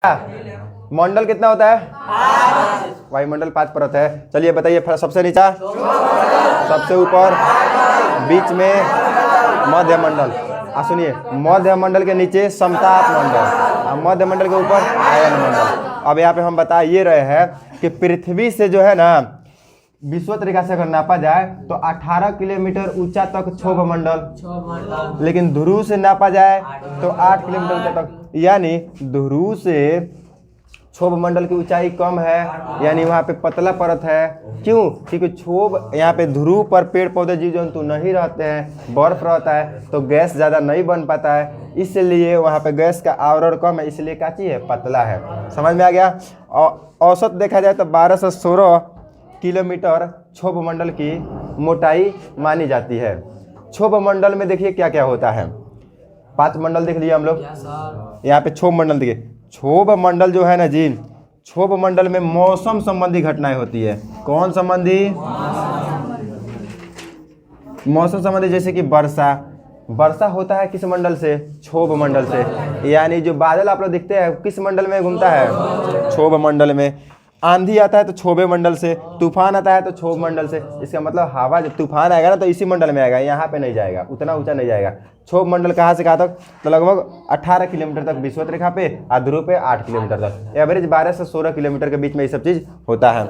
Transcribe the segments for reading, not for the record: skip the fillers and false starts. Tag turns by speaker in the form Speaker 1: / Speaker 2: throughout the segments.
Speaker 1: मंडल कितना होता है? वायुमंडल 5 परत है। चलिए बताइए, सबसे नीचा, सबसे ऊपर, बीच में मध्य मंडल। सुनिए, मध्य मंडल के नीचे समताप मंडल, मध्य मंडल के ऊपर आयन मंडल। अब यहाँ पे हम बता ये रहे हैं कि पृथ्वी से जो है ना विषुवत रेखा से अगर नापा जाए तो 18 किलोमीटर ऊंचा तक क्षोभ मंडल, लेकिन ध्रुव से नापा जाए तो 8 किलोमीटर ऊंचा तक, यानी ध्रुव से क्षोभ मंडल की ऊंचाई कम है, यानी वहाँ पे पतला परत है। क्यों? क्योंकि क्षोभ यहाँ पे ध्रुव पर पेड़ पौधे जीव जंतु नहीं रहते हैं, बर्फ रहता है तो गैस ज़्यादा नहीं बन पाता है, इसलिए वहाँ पे गैस का आवरण कम है, इसलिए क्या चीज़ है? पतला है। समझ में आ गया? औसत देखा जाए तो 12 से 16 किलोमीटर क्षोभ मंडल की मोटाई मानी जाती है। क्षोभ मंडल में देखिए क्या क्या होता है। 5 मंडल देख लिए हम लोग, यहाँ पे क्षोभ मंडल देखिए। क्षोभ मंडल जो है ना जी, क्षोभ मंडल में मौसम संबंधी घटनाएं होती है। कौन संबंधी? मौसम संबंधी, जैसे कि वर्षा। वर्षा होता है किस मंडल से? क्षोभ मंडल से। यानी जो बादल आप लोग दिखते हैं किस मंडल में घूमता है? क्षोभ मंडल में। आंधी आता है तो क्षोभ मंडल से, तूफान आता है तो क्षोभ मंडल से। इसका मतलब हवा जब तूफान आएगा ना तो इसी मंडल में आएगा, यहाँ पे नहीं जाएगा, उतना ऊंचा नहीं जाएगा। क्षोभ मंडल कहाँ से कहाँ तक? तो लगभग 18 किलोमीटर तक विषुवत रेखा पे, और ध्रुव पे 8 किलोमीटर तक, एवरेज 12 से 16 किलोमीटर के बीच में ये सब चीज़ होता है।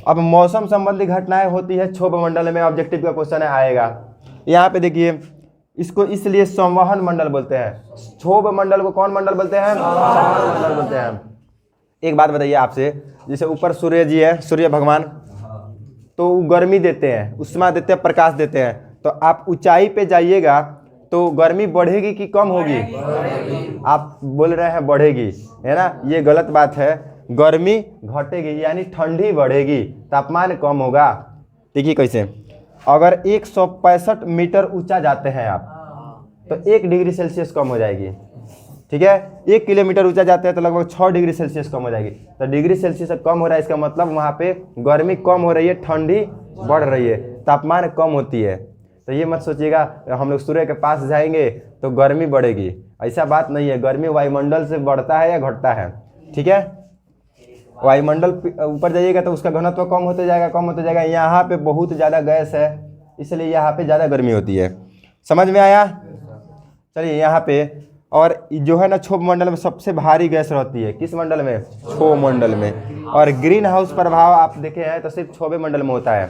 Speaker 1: अब मौसम संबंधी घटनाएं होती है क्षोभ मंडल में। ऑब्जेक्टिव का क्वेश्चन आएगा यहाँ पे, देखिए इसको इसलिए संवहन मंडल बोलते हैं। क्षोभ मंडल को कौन मंडल बोलते हैं? संवहन मंडल बोलते हैं। एक बात बताइए आपसे, जैसे ऊपर सूर्य जी है, सूर्य भगवान, तो वो गर्मी देते हैं, उष्मा देते हैं, प्रकाश देते हैं। तो आप ऊंचाई पे जाइएगा तो गर्मी बढ़ेगी कि कम होगी? आप बोल रहे हैं बढ़ेगी, है ना? ये गलत बात है। गर्मी घटेगी, यानी ठंडी बढ़ेगी, तापमान कम होगा। देखिए कैसे, अगर 165 मीटर ऊंचा जाते हैं आप तो 1 डिग्री सेल्सियस कम हो जाएगी। ठीक है, 1 किलोमीटर ऊंचा जाते हैं तो लगभग 6 डिग्री सेल्सियस कम हो जाएगी। तो डिग्री सेल्सियस कम हो रहा है, इसका मतलब वहाँ पे गर्मी कम हो रही है, ठंडी बढ़ रही है, तापमान कम होती है। तो ये मत सोचिएगा हम लोग सूर्य के पास जाएंगे तो गर्मी बढ़ेगी, ऐसा बात नहीं है। गर्मी वायुमंडल से बढ़ता है या घटता है? ठीक है, वायुमंडल ऊपर जाइएगा तो उसका घनत्व कम होते जाएगा, कम होते जाएगा। यहाँ पे बहुत ज़्यादा गैस है, इसलिए यहाँ पे ज़्यादा गर्मी होती है। समझ में आया? चलिए यहाँ पे, और जो है ना क्षोभ मंडल में सबसे भारी गैस रहती है। किस मंडल में? क्षोभ मंडल में। और ग्रीन हाउस प्रभाव आप देखे हैं तो सिर्फ क्षोभ मंडल में होता है।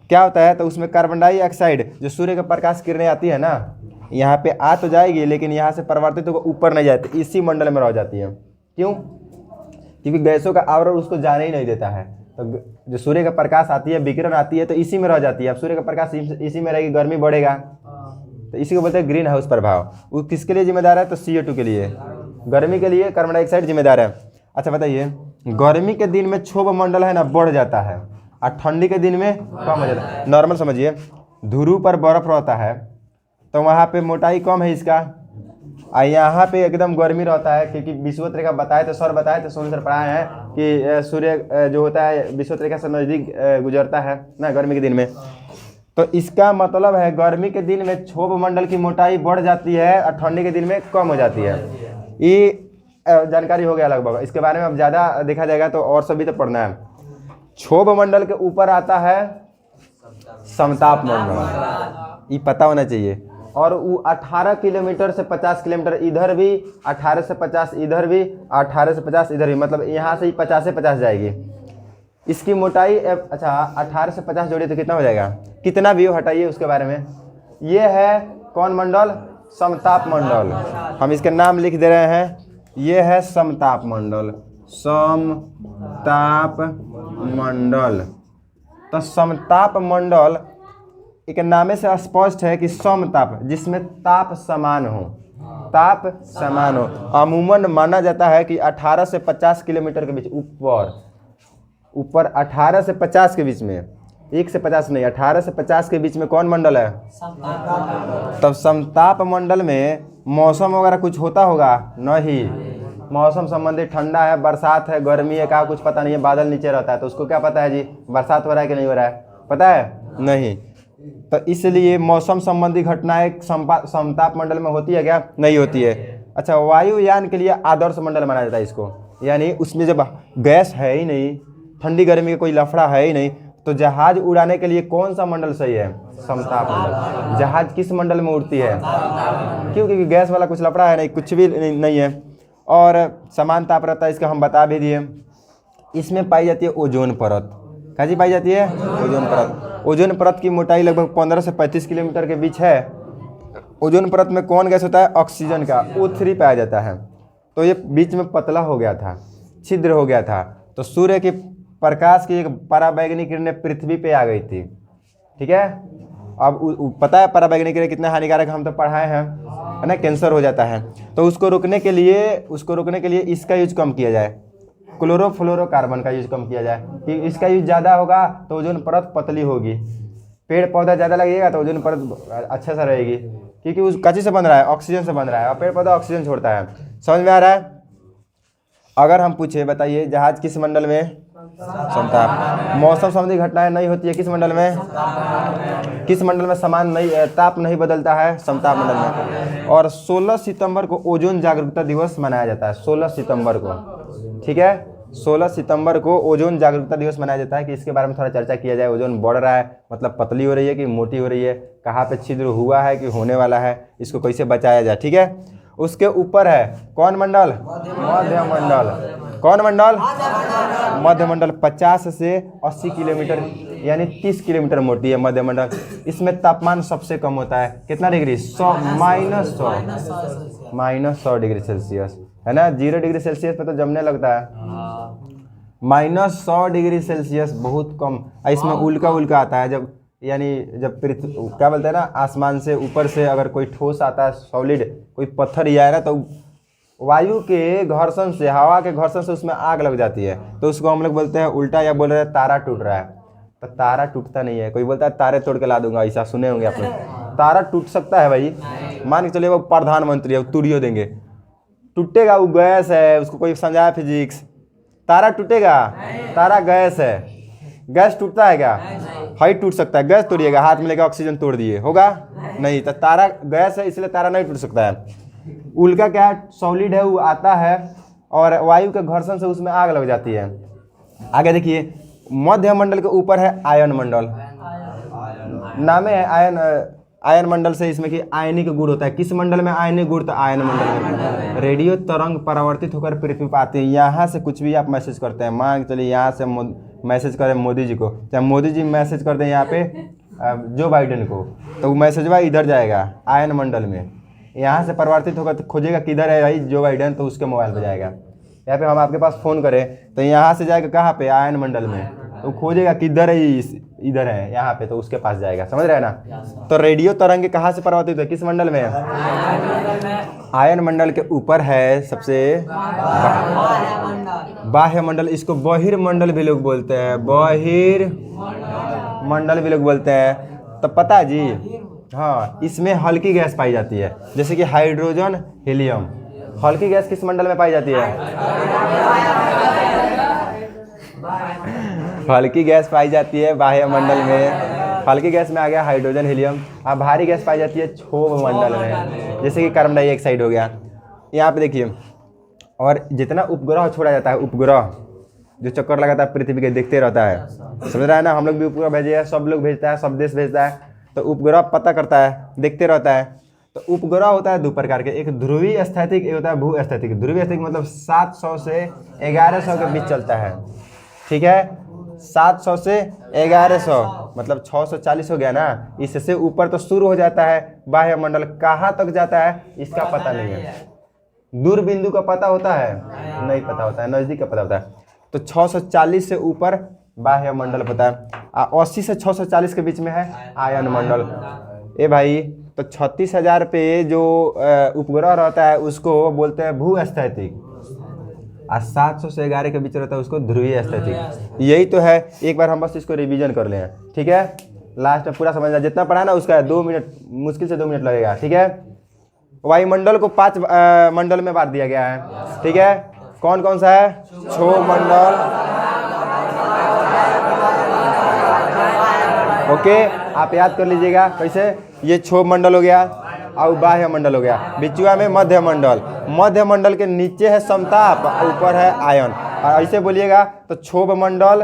Speaker 1: क्या होता है? तो उसमें कार्बन डाइऑक्साइड, जो सूर्य के प्रकाश किरणें आती है ना, यहाँ पे आ तो जाएगी लेकिन यहाँ से परिवर्तित होकर ऊपर नहीं जाती, इसी मंडल में रह जाती है। क्यों? क्योंकि गैसों का आवरण उसको जाने ही नहीं देता है। तो जो सूर्य का प्रकाश आती है, विकिरण आती है, तो इसी में रह जाती है। अब सूर्य का प्रकाश इसी में रहेगी, गर्मी बढ़ेगा, तो इसी को बोलते हैं ग्रीन हाउस प्रभाव। वो किसके लिए जिम्मेदार है? तो CO2 के लिए, गर्मी के लिए कार्बन डाइऑक्साइड जिम्मेदार है। अच्छा बताइए, गर्मी के दिन में क्षोभ मंडल है ना बढ़ जाता है, और ठंडी के दिन में कम हो जाता है। नॉर्मल समझिए, ध्रुव पर बर्फ रहता है तो वहाँ पे मोटाई कम है इसका, और यहाँ पे एकदम गर्मी रहता है। क्योंकि विषुवत रेखा बताए थे, सर बताए थे, सोनी सर पढ़ाए हैं कि सूर्य जो होता है विषुवत रेखा से नज़दीक गुजरता है ना गर्मी के दिन में। तो इसका मतलब है गर्मी के दिन में क्षोभ मंडल की मोटाई बढ़ जाती है और ठंडी के दिन में कम हो जाती है। ये जानकारी हो गया लगभग। इसके बारे में अब ज़्यादा देखा जाएगा तो और सभी तो पढ़ना है। क्षोभ मंडल के ऊपर आता है समताप मंडल, ये पता होना चाहिए। और वो 18 किलोमीटर से 50 किलोमीटर इधर भी, 18 से 50 इधर भी, 18 से 50 इधर भी, मतलब यहाँ से ही 50 से 50 जाएगी। इसकी मोटाई, अच्छा 18 से 50 जोड़िए तो कितना हो जाएगा? कितना भी हो, हटाइए उसके बारे में। ये है कौन मंडल? समताप मंडल। हम इसका नाम लिख दे रहे हैं, ये है समताप मंडल, समताप मंडल। तो समताप मंडल एक नामे से स्पष्ट है कि समताप, जिसमें ताप समान हो, ताप समान हो। अमूमन माना जाता है कि 18 से 50 किलोमीटर के बीच, ऊपर 18 से 50 के बीच में, 1 से 50 नहीं, 18 से 50 के बीच में कौन मंडल है? तब समताप मंडल में मौसम वगैरह कुछ होता होगा? नहीं, मौसम संबंधी ठंडा है, बरसात है, गर्मी है, क्या कुछ पता नहीं है, बादल नीचे रहता है, तो उसको क्या पता है जी बरसात हो रहा है कि नहीं हो रहा है? पता है? नहीं। तो इसलिए मौसम संबंधी घटनाएं समताप मंडल में होती है क्या? नहीं होती है। अच्छा, वायुयान के लिए आदर्श मंडल माना जाता है इसको, यानी उसमें जब गैस है ही नहीं, ठंडी गर्मी का कोई लफड़ा है ही नहीं, तो जहाज उड़ाने के लिए कौन सा मंडल सही है? समताप मंडल। जहाज किस मंडल में उड़ती है? क्यों? क्योंकि गैस वाला कुछ लफड़ा है नहीं, कुछ भी नहीं है। और समान तापक्रता इसका हम बता भी दिए। इसमें पाई जाती है ओजोन परत। कहाँ पाई जाती है? ओजोन परत। ओजोन परत की मोटाई लगभग 15 से 35 किलोमीटर के बीच है। ओजोन परत में कौन गैस होता है? ऑक्सीजन का O3 पाया जाता है। तो ये बीच में पतला हो गया था, छिद्र हो गया था, तो सूर्य की प्रकाश की एक पराबैंगनी किरणें पृथ्वी पे आ गई थी। ठीक है, अब पता है पराबैंगनी किरणें कितने हानिकारक, हम तो पढ़ाए हैं, है ना, कैंसर हो जाता है। तो उसको रोकने के लिए इसका यूज कम किया जाए, क्लोरोफ्लोरोकार्बन का यूज कम किया जाए, कि इसका यूज ज़्यादा होगा तो ओजोन परत पतली होगी, पेड़ पौधा ज़्यादा लगेगा तो ओजोन परत अच्छा सा रहेगी, क्योंकि उस कच्ची से बन रहा है, ऑक्सीजन से बन रहा है, और पेड़ पौधा ऑक्सीजन छोड़ता है। समझ में आ रहा है? अगर हम पूछे, बताइए जहाज किस मंडल में? समताप। मौसम संबंधी घटनाएं नहीं होती है किस मंडल में? किस मंडल में समान नहीं ताप नहीं बदलता है? समताप मंडल में। और 16 सितंबर को ओजोन जागरूकता दिवस मनाया जाता है, 16 सितंबर को। ठीक है, 16 सितंबर को ओजोन जागरूकता दिवस मनाया जाता है, कि इसके बारे में थोड़ा चर्चा किया जाए। ओजोन बढ़ रहा है, मतलब पतली हो रही है कि मोटी हो रही है, कहाँ पे छिद्र हुआ है कि होने वाला है, इसको कैसे बचाया जाए। ठीक है, उसके ऊपर है कौन मंडल? मध्य मंडल। कौन मंडल? मध्य मंडल। 50 से 80 किलोमीटर यानी 30 किलोमीटर मोटी है मध्य मंडल। इसमें तापमान सबसे कम होता है, कितना डिग्री? 100 -100 डिग्री सेल्सियस, है ना। 0 डिग्री सेल्सियस पे तो जमने लगता है, -100 डिग्री सेल्सियस बहुत कम। इसमें उल्का आता है, जब पृथ्वी क्या बोलते हैं ना, आसमान से ऊपर से अगर कोई ठोस आता है, सॉलिड कोई पत्थर ही आए ना, तो वायु के घर्षण से, हवा के घर्षण से उसमें आग लग जाती है, तो उसको हम लोग बोलते हैं उल्टा, या बोल रहे हैं तारा टूट रहा है। तो तारा टूटता नहीं है, कोई बोलता है तारे तोड़ के ला दूंगा, ऐसा सुने होंगे आपने। तारा टूट सकता है भाई, मान के चलिए वो प्रधानमंत्री है, तुड़ियो देंगे, टूटेगा? वो गैस है, उसको कोई समझाया फिजिक्स। तारा टूटेगा? तारा गैस है, गैस टूटता है क्या? हाई टूट सकता है, गैस तोड़िएगा, हाथ में लेकर ऑक्सीजन तोड़ दिए, होगा नहीं। तो तारा गैस है, इसलिए तारा नहीं टूट सकता है। उल्का क्या है? सॉलिड है, वो आता है और वायु के घर्षण से उसमें आग लग जाती है। आगे देखिए, मध्य मंडल के ऊपर है आयन मंडल। नाम है आयन मंडल से इसमें कि आयनिक गुण होता है। किस मंडल में आयनिक गुण? तो आयन मंडल में। रेडियो तरंग परावर्तित होकर पृथ्वी पर आती है। यहाँ से कुछ भी आप मैसेज करते हैं, मान चलिए यहाँ से मैसेज करें मोदी जी को, चाहे मोदी जी मैसेज कर दें यहाँ पे जो बाइडेन को, तो वो मैसेजवा इधर जाएगा आयन मंडल में, यहाँ से परिवर्तित होगा तो खोजेगा किधर है भाई जो बाइडेन, तो उसके मोबाइल पे जाएगा। यहाँ पे हम आपके पास फ़ोन करें तो यहाँ से जाएगा कहाँ पे? आयन मंडल में, तो खोजेगा किधर है, इधर है यहाँ पे, तो उसके पास जाएगा। समझ रहे हैं ना? तो रेडियो तरंग कहाँ से परिवर्तित है? किस मंडल में? आयन मंडल के ऊपर है सबसे बाह्य मंडल। इसको बहिर्मंडल भी लोग बोलते हैं, बहिर्मंडल भी लोग बोलते हैं। तो पता है जी, हाँ, इसमें हल्की गैस पाई जाती है, जैसे कि हाइड्रोजन, हीलियम। हल्की गैस किस मंडल में पाई जाती है? हल्की गैस पाई जाती है बाह्य मंडल में। हल्की गैस में आ गया हाइड्रोजन, हीलियम। अब भारी गैस पाई जाती है क्षोभ मंडल में, जैसे कि कार्बन डाइऑक्साइड हो गया। यहाँ पे देखिए, और जितना उपग्रह छोड़ा जाता है, उपग्रह जो चक्कर लगाता है पृथ्वी के, देखते रहता है, समझ रहा है ना? हम लोग भी उपग्रह भेजे हैं, सब लोग भेजता है, सब देश भेजता है। तो उपग्रह पता करता है, देखते रहता है। तो उपग्रह होता है दो प्रकार के, एक ध्रुवीय स्थैतिक, एक होता है भू स्थैतिक। ध्रुवीय स्थैतिक मतलब 700 से 1100 के बीच चलता है। ठीक है, 700 से 1100 मतलब 640 हो गया ना। इससे ऊपर तो शुरू हो जाता है बाह्य मंडल, कहाँ तक जाता है इसका पता नहीं है। दूर बिंदु का पता होता है? नहीं पता होता है, नज़दीक का पता होता है। तो 640 से ऊपर बाह्य मंडल पता है, 80 से 640 के बीच में है आयन मंडल। ए भाई, तो 36,000 पे जो उपग्रह रहता है उसको बोलते हैं भू स्थैतिक, और 700 से 11 के बीच रहता है उसको ध्रुवीय स्थैतिक। यही तो है, एक बार हम बस इसको रिवीजन कर लें, ठीक है? लास्ट में पूरा समझना, जितना पढ़ा ना उसका 2 मिनट, मुश्किल से 2 मिनट लगेगा, ठीक है? वायुमंडल को 5 मंडल में बांट दिया गया है, ठीक है? कौन कौन सा है? क्षोभ मंडल, ओके, आप याद कर लीजिएगा कैसे। ये क्षोभ मंडल हो गया, और बाह्य मंडल हो गया। बिचुआ में मध्य मंडल, मध्य मंडल के नीचे है समताप, ऊपर है आयन। और ऐसे बोलिएगा तो क्षोभ मंडल,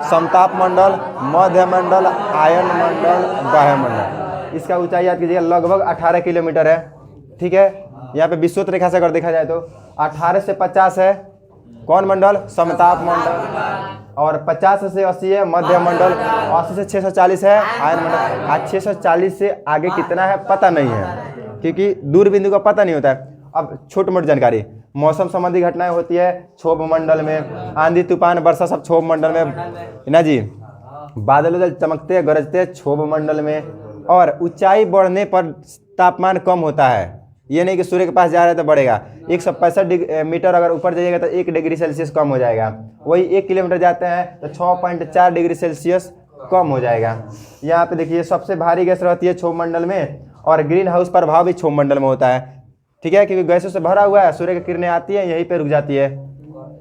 Speaker 1: समताप मंडल, मध्य मंडल, आयन मंडल, बाह्य मंडल। इसका ऊंचाई याद कीजिएगा लगभग 18 किलोमीटर है। ठीक है, यहाँ पे विषुवत रेखा से अगर देखा जाए तो 18 से 50 है कौन मंडल, समताप मंडल, और 50 से 80 है मध्य मंडल, 80 से 640 है आयन मंडल। आज 640 से आगे कितना है पता नहीं है, क्योंकि दूर बिंदु का पता नहीं होता है। अब छोटी मोटी जानकारी, मौसम संबंधी घटनाएं होती है क्षोभ मंडल में, आंधी तूफान वर्षा सब क्षोभ मंडल में ना जी। बादल उदल चमकते गरजते क्षोभ मंडल में। और ऊंचाई बढ़ने पर तापमान कम होता है, ये नहीं कि सूर्य के पास जा रहा है तो बढ़ेगा। 165 मीटर अगर ऊपर जाइएगा तो 1 डिग्री सेल्सियस कम हो जाएगा। वही 1 किलोमीटर जाते हैं तो 6.4 डिग्री सेल्सियस कम हो जाएगा। यहाँ पे देखिए सबसे भारी गैस रहती है क्षोभ मंडल में, और ग्रीन हाउस प्रभाव भी क्षोभ मंडल में होता है। ठीक है, क्योंकि गैसों से भरा हुआ है, सूर्य की किरणें आती है यहीं पे रुक जाती है।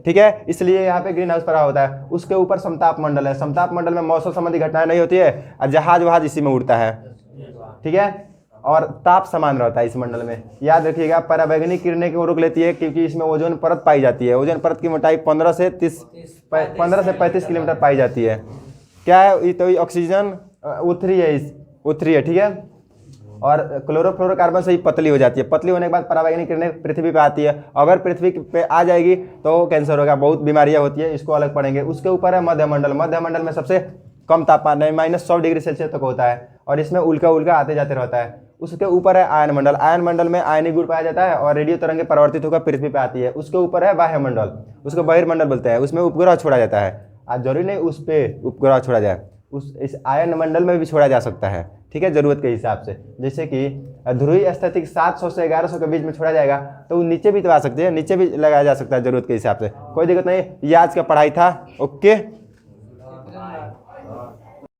Speaker 1: ठीक है, इसलिए यहाँ पे ग्रीन हाउस प्रभाव होता है। उसके ऊपर समताप मंडल है, समताप मंडल में मौसम संबंधी घटनाएं नहीं होती है, और जहाज वहाज इसी में उड़ता है। ठीक है, और ताप समान रहता है इस मंडल में। याद रखिएगा पराबैंगनी किरणें को रोक लेती है, क्योंकि इसमें ओजोन परत पाई जाती है। ओजोन परत की मोटाई 15 से 35 किलोमीटर पाई जाती है। क्या है ये, तो ऑक्सीजन O3 है, इस O3 है। ठीक है, और क्लोरोफ्लोरोकार्बन से ही पतली हो जाती है। पतली होने के बाद पराबैंगनी किरणें पृथ्वी पे आती है। अगर पृथ्वी पे आ जाएगी तो कैंसर होगा, बहुत बीमारियां होती है, इसको अलग पढ़ेंगे। उसके ऊपर है मध्य मंडल, मध्य मंडल में सबसे कम तापमान है, -100 डिग्री सेल्सियस तक होता है, और इसमें उल्का उल्का आते जाते रहता है। उसके ऊपर है आयन मंडल, आयन मंडल में आयनिक गुण पाया जाता है और रेडियो तरंगें परिवर्तित होकर पृथ्वी पे आती है। उसके ऊपर है बाह्य मंडल, उसको बहिर्मंडल बोलते हैं, उसमें उपग्रह छोड़ा जाता है। आज जरूरी नहीं उस पे उपग्रह छोड़ा जाए, इस आयन मंडल में भी छोड़ा जा सकता है। ठीक है, जरूरत के हिसाब से। जैसे कि ध्रुवीय स्थिति 700 से 1100 के बीच में छोड़ा जाएगा तो वो नीचे भी तो आ सकते हैं, नीचे भी लगाया जा सकता है जरूरत के हिसाब से, कोई दिक्कत नहीं। ये आज का पढ़ाई था। ओके।